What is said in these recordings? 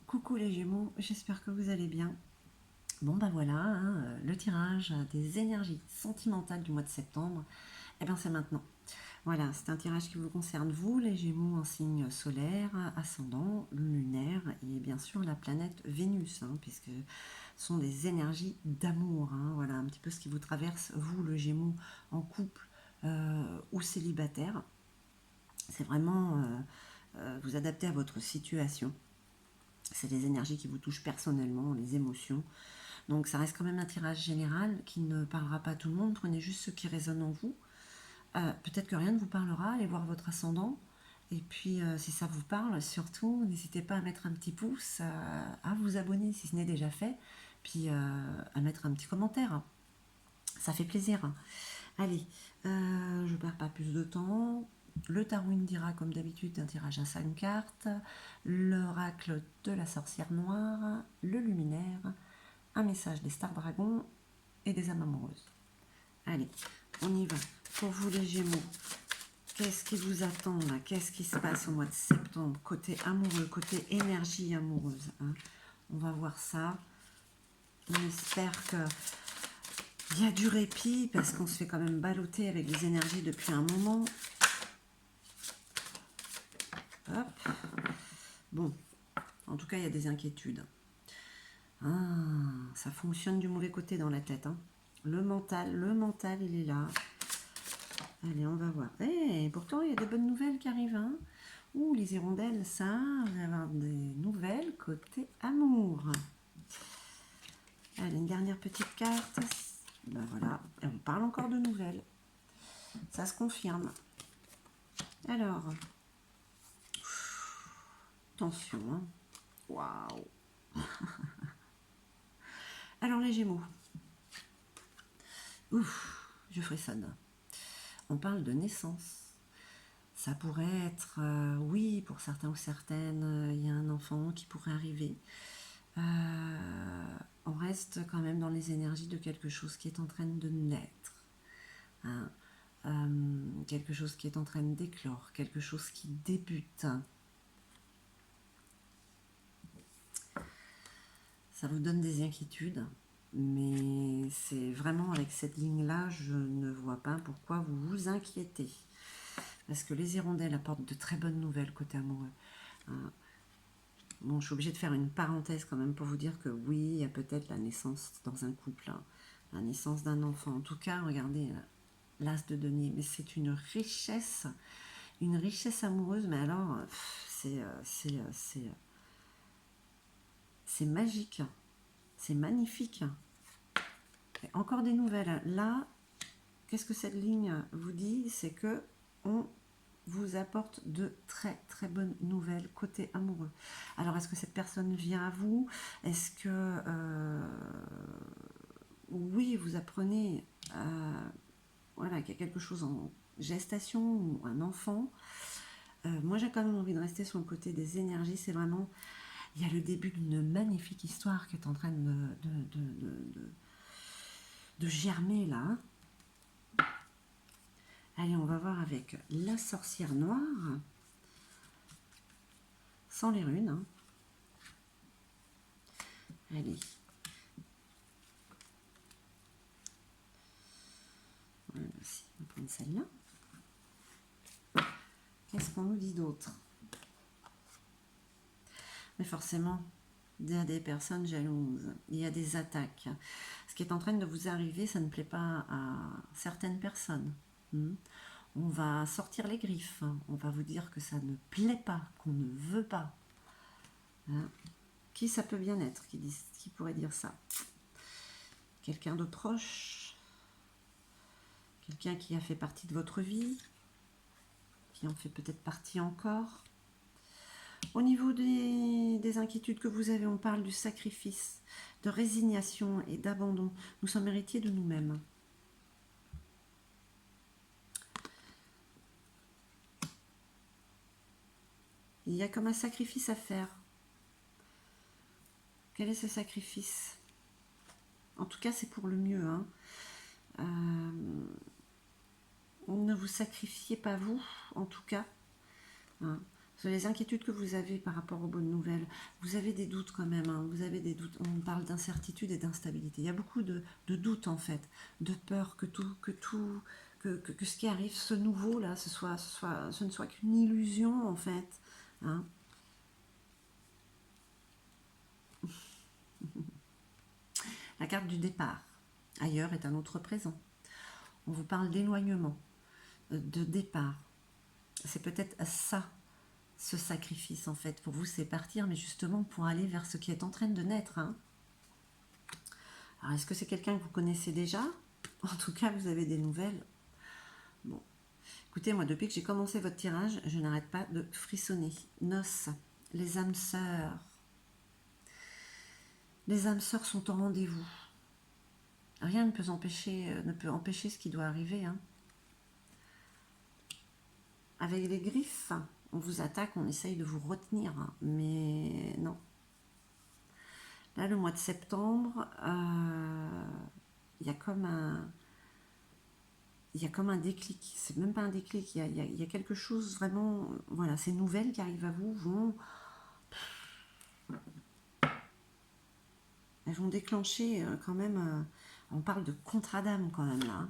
Coucou les Gémeaux, j'espère que vous allez bien. Bon bah voilà, le tirage des énergies sentimentales du mois de septembre, et bien c'est maintenant. Voilà, c'est un tirage qui vous concerne vous, les Gémeaux en signe solaire, ascendant, lunaire et bien sûr la planète Vénus, puisque ce sont des énergies d'amour. Voilà un petit peu ce qui vous traverse, vous le Gémeaux en couple ou célibataire. C'est vraiment vous adapter à votre situation. C'est les énergies qui vous touchent personnellement, les émotions. Donc ça reste quand même un tirage général qui ne parlera pas à tout le monde. Prenez juste ce qui résonne en vous. Peut-être que rien ne vous parlera. Allez voir votre ascendant. Et puis si ça vous parle, surtout, n'hésitez pas à mettre un petit pouce, à vous abonner si ce n'est déjà fait. Puis à mettre un petit commentaire. Ça fait plaisir. Allez, je ne perds pas plus de temps. Le tarot dira comme d'habitude un tirage à 5 cartes, l'oracle de la sorcière noire, le luminaire, un message des stars dragons et des âmes amoureuses. Allez, on y va. Pour vous les Gémeaux, qu'est-ce qui vous attend là? Qu'est-ce qui se passe au mois de septembre? Côté amoureux, côté énergie amoureuse. On va voir ça. On espère qu'il y a du répit parce qu'on se fait quand même balloter avec les énergies depuis un moment. Hop. Bon, en tout cas, il y a des inquiétudes. Ça fonctionne du mauvais côté dans la tête. Le mental, il est là. Allez, on va voir. Pourtant, il y a des bonnes nouvelles qui arrivent. Ouh, les hirondelles, ça, on va avoir des nouvelles côté amour. Allez, une dernière petite carte. Ben voilà, et on parle encore de nouvelles. Ça se confirme. Alors, attention. Waouh. Alors, les Gémeaux. Ouf, je frissonne. On parle de naissance. Ça pourrait être, oui, pour certains ou certaines, il y a un enfant qui pourrait arriver. On reste quand même dans les énergies de quelque chose qui est en train de naître. Quelque chose qui est en train d'éclore, quelque chose qui débute. Ça vous donne des inquiétudes, mais c'est vraiment avec cette ligne-là, je ne vois pas pourquoi vous vous inquiétez. Parce que les hirondelles apportent de très bonnes nouvelles côté amoureux. Bon, je suis obligée de faire une parenthèse quand même pour vous dire que oui, il y a peut-être la naissance dans un couple, la naissance d'un enfant. En tout cas, regardez l'as de denier, mais c'est une richesse amoureuse, mais alors, c'est magique, c'est magnifique. Et encore des nouvelles. Là, qu'est-ce que cette ligne vous dit? C'est que on vous apporte de très très bonnes nouvelles côté amoureux. Alors est-ce que cette personne vient à vous? Est-ce que oui, vous apprenez voilà, qu'il y a quelque chose en gestation ou un enfant? Moi j'ai quand même envie de rester sur le côté des énergies. C'est vraiment, il y a le début d'une magnifique histoire qui est en train de germer là. Allez, on va voir avec la sorcière noire, sans les runes. Allez. Voilà, on va prendre celle-là. Qu'est-ce qu'on nous dit d'autre? Mais forcément, il y a des personnes jalouses, il y a des attaques. Ce qui est en train de vous arriver, ça ne plaît pas à certaines personnes. On va sortir les griffes, on va vous dire que ça ne plaît pas, qu'on ne veut pas. Qui ça peut bien être, qui pourrait dire ça? Quelqu'un de proche? Quelqu'un qui a fait partie de votre vie? Qui en fait peut-être partie encore? Au niveau des inquiétudes que vous avez, on parle du sacrifice, de résignation et d'abandon. Nous sommes héritiers de nous-mêmes. Il y a comme un sacrifice à faire. Quel est ce sacrifice? En tout cas, c'est pour le mieux. Ne vous sacrifiez pas vous, en tout cas. sur les inquiétudes que vous avez par rapport aux bonnes nouvelles. Vous avez des doutes quand même, hein, vous avez des doutes. On parle d'incertitude et d'instabilité. Il y a beaucoup de doutes en fait, de peur que ce qui arrive, ce nouveau là, ce ne soit qu'une illusion en fait. Hein. La carte du départ, ailleurs, est un autre présent. On vous parle d'éloignement, de départ. C'est peut-être ça, ce sacrifice en fait. Pour vous, c'est partir, mais justement pour aller vers ce qui est en train de naître. Hein. Alors, est-ce que c'est quelqu'un que vous connaissez déjà? En tout cas, vous avez des nouvelles. Bon. Écoutez, moi, depuis que j'ai commencé votre tirage, je n'arrête pas de frissonner. Noces, les âmes sœurs. Les âmes sœurs sont au rendez-vous. Rien ne peut empêcher ce qui doit arriver. Hein. Avec les griffes, on vous attaque, on essaye de vous retenir, hein, mais non. Là, le mois de septembre, il y a comme un déclic. C'est même pas un déclic, il y a quelque chose vraiment. Voilà, ces nouvelles qui arrivent à vous elles vont déclencher quand même. On parle de contrat d'âme quand même là. Hein.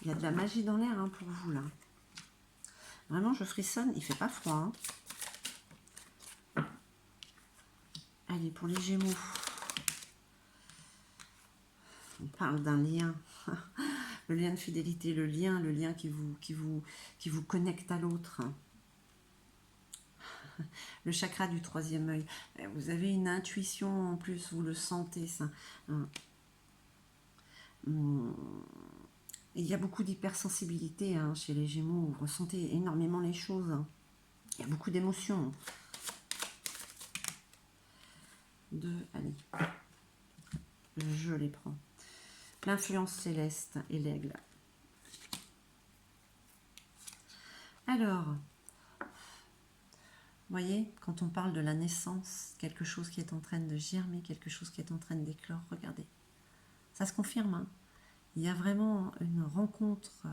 Il y a de la magie dans l'air hein, pour vous là. Vraiment, je frissonne. Il fait pas froid. Hein. Allez, pour les Gémeaux. On parle d'un lien. Le lien de fidélité, le lien qui vous connecte à l'autre. Le chakra du troisième œil. Vous avez une intuition en plus, vous le sentez ça. Il y a beaucoup d'hypersensibilité hein, chez les Gémeaux. Vous ressentez énormément les choses. Hein. Il y a beaucoup d'émotions. Allez, je les prends. L'influence céleste et l'aigle. Alors, vous voyez, quand on parle de la naissance, quelque chose qui est en train de germer, quelque chose qui est en train d'éclore, regardez. Ça se confirme, hein. Il y a vraiment une rencontre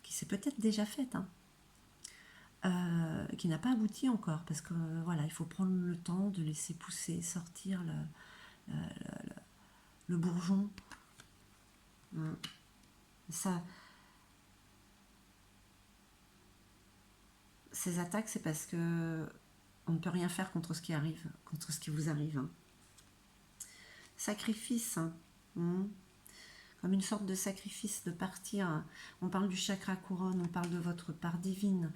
qui s'est peut-être déjà faite, hein, qui n'a pas abouti encore, parce que voilà, il faut prendre le temps de laisser pousser, sortir le bourgeon. Hein. Ça, ces attaques, c'est parce que on ne peut rien faire contre ce qui arrive, contre ce qui vous arrive. Hein. Sacrifice, hein. Comme une sorte de sacrifice de partir. On parle du chakra couronne, on parle de votre part divine.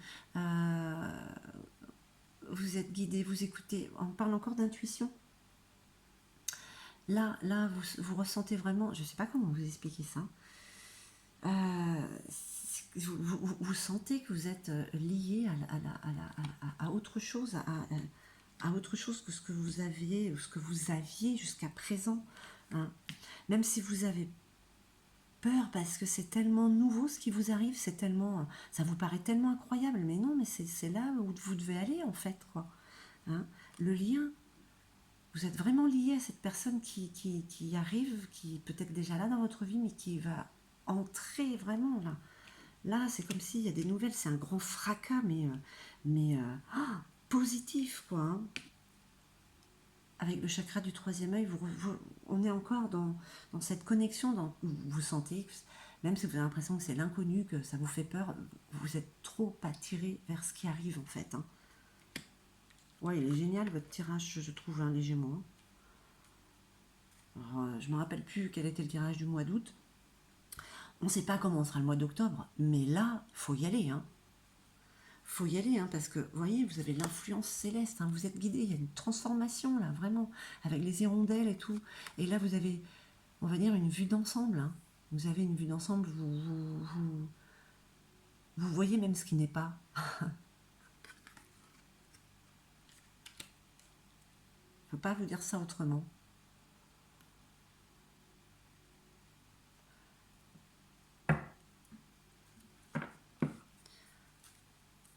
Vous êtes guidé, vous écoutez. On parle encore d'intuition. Là, vous ressentez vraiment, je ne sais pas comment vous expliquer ça. Vous sentez que vous êtes lié à autre chose, à autre chose que ce que vous aviez, ou ce que vous aviez jusqu'à présent. Hein. Même si vous avez peur parce que c'est tellement nouveau ce qui vous arrive, c'est tellement, ça vous paraît tellement incroyable, mais non, mais c'est là où vous devez aller en fait, quoi. Hein. Le lien, vous êtes vraiment lié à cette personne qui arrive, qui est peut-être déjà là dans votre vie, mais qui va entrer vraiment là. Là, c'est comme s'il y a des nouvelles, c'est un grand fracas, mais positif, quoi. Hein. Avec le chakra du troisième œil, on est encore dans cette connexion, vous sentez, même si vous avez l'impression que c'est l'inconnu, que ça vous fait peur, vous êtes trop attiré vers ce qui arrive en fait. Hein. Ouais, il est génial votre tirage, je trouve, hein, les Gémeaux. Alors, je ne me rappelle plus quel était le tirage du mois d'août. On ne sait pas comment sera le mois d'octobre, mais là, il faut y aller. Hein. Faut y aller, hein, parce que, vous voyez, vous avez l'influence céleste, hein, vous êtes guidé, il y a une transformation, là, vraiment, avec les hirondelles et tout. Et là, vous avez, on va dire, une vue d'ensemble. Hein. Vous avez une vue d'ensemble, vous voyez même ce qui n'est pas. Je ne peux pas vous dire ça autrement.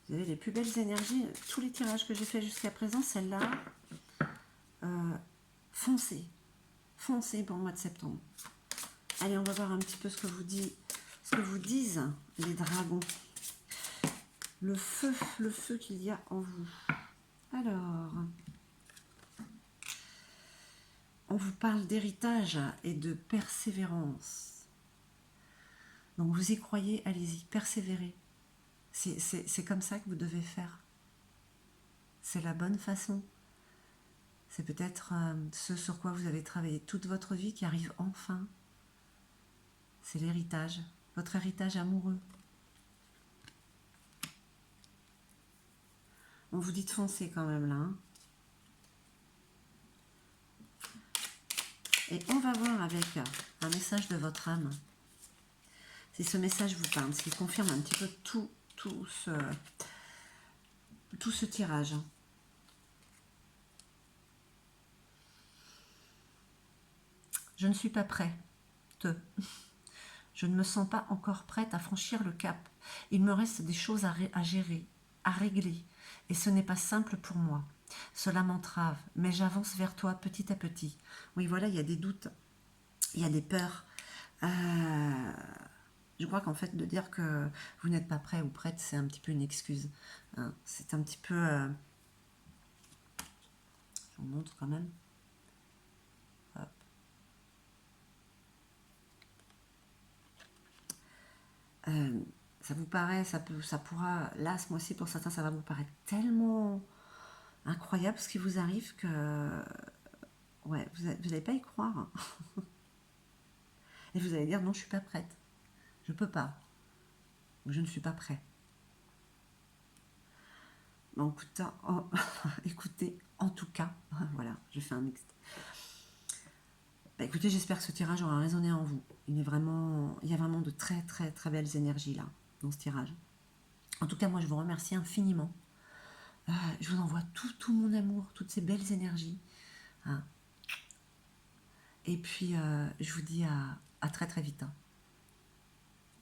Vous avez les plus belles énergies. Tous les tirages que j'ai fait jusqu'à présent, celle-là, foncez. Foncez pour le mois de septembre. Allez, on va voir un petit peu ce que vous disent les dragons. le feu qu'il y a en vous. Alors, on vous parle d'héritage et de persévérance. Donc vous y croyez, allez-y, persévérez. C'est comme ça que vous devez faire. C'est la bonne façon. C'est peut-être ce sur quoi vous avez travaillé toute votre vie qui arrive enfin. C'est l'héritage, votre héritage amoureux. On vous dit de foncer quand même là. Hein. Et on va voir avec un message de votre âme. Si ce message vous parle, s'il confirme un petit peu tout ce tirage. Je ne suis pas prête. Je ne me sens pas encore prête à franchir le cap. Il me reste des choses à gérer, à régler. Et ce n'est pas simple pour moi. Cela m'entrave, mais j'avance vers toi petit à petit. Oui, voilà, il y a des doutes, il y a des peurs. Je crois qu'en fait, de dire que vous n'êtes pas prêt ou prête, c'est un petit peu une excuse. Hein. C'est un petit peu... je vous montre quand même. Hop. Ça vous paraît, ça pourra, là, ce mois-ci, pour certains, ça va vous paraître tellement incroyable ce qui vous arrive que... Ouais, vous n'allez pas y croire. Et vous allez dire, non, je ne suis pas prête. Je ne peux pas. Ou je ne suis pas prêt. Donc, écoutez, en tout cas, voilà, je fais un mixte. Bah, écoutez, j'espère que ce tirage aura résonné en vous. Il y a vraiment de très très très belles énergies là, dans ce tirage. En tout cas, moi, je vous remercie infiniment. Je vous envoie tout mon amour, toutes ces belles énergies. Hein. Et puis, je vous dis à très très vite. Hein.